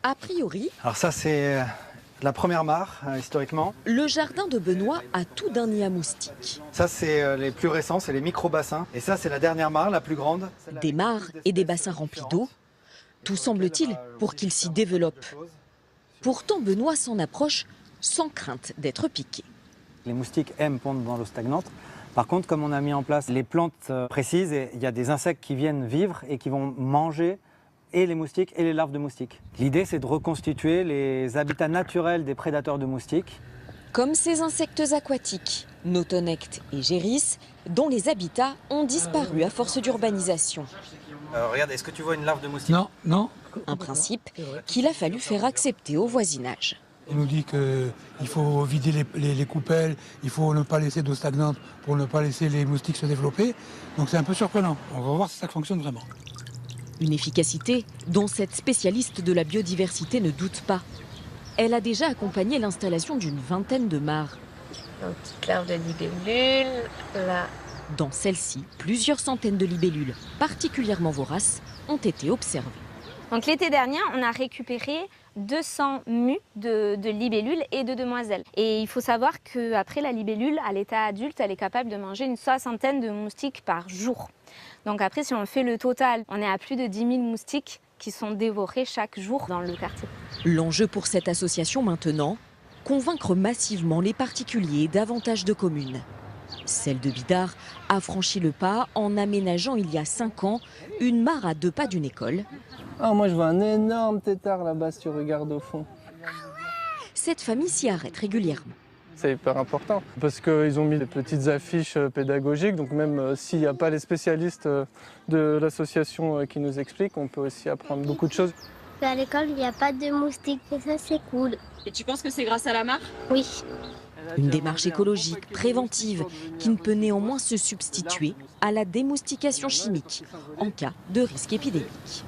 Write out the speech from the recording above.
A priori, Alors ça c'est la première mare historiquement. le jardin de Benoît a tout d'un nid à moustiques. Ça c'est les plus récents, c'est les micro-bassins. Et ça c'est la dernière mare, la plus grande. Des mares et des bassins remplis d'eau, tout semble-t-il pour qu'ils s'y développent. Pourtant, Benoît s'en approche sans crainte d'être piqué. Les moustiques aiment pondre dans l'eau stagnante. Par contre, comme on a mis en place les plantes précises, il y a des insectes qui viennent vivre et qui vont manger et les moustiques et les larves de moustiques. L'idée, c'est de reconstituer les habitats naturels des prédateurs de moustiques. Comme ces insectes aquatiques, Notonectes et Géris, dont les habitats ont disparu à force d'urbanisation. Regarde, est-ce que tu vois une larve de moustique? Non, non. Un principe qu'il a fallu faire accepter au voisinage. On nous dit qu'il faut vider les coupelles, il faut ne pas laisser d'eau stagnante pour ne pas laisser les moustiques se développer. Donc c'est un peu surprenant. On va voir si ça fonctionne vraiment. Une efficacité dont cette spécialiste de la biodiversité ne doute pas. Elle a déjà accompagné l'installation d'une vingtaine de mares. Une petite larve de libellule, là. Dans celle-ci, plusieurs centaines de libellules, particulièrement voraces, ont été observées. Donc l'été dernier, on a récupéré 200 mues de libellules et de demoiselles. Et il faut savoir qu'après la libellule, à l'état adulte, elle est capable de manger une soixantaine de moustiques par jour. Donc après, si on fait le total, on est à plus de 10 000 moustiques qui sont dévorés chaque jour dans le quartier. L'enjeu pour cette association maintenant, convaincre massivement les particuliers davantage de communes. Celle de Bidart a franchi le pas en aménageant il y a 5 ans une mare à 2 pas d'une école. Ah, moi je vois un énorme tétard là-bas si tu regardes au fond. Cette famille s'y arrête régulièrement. C'est hyper important parce qu'ils ont mis des petites affiches pédagogiques, donc même s'il n'y a pas les spécialistes de l'association qui nous expliquent, on peut aussi apprendre beaucoup de choses. À l'école, il n'y a pas de moustiques et ça, c'est cool. Et tu penses que c'est grâce à la mare? Oui. Une démarche écologique, préventive, qui ne peut néanmoins se substituer à la démoustication chimique en cas de risque épidémique.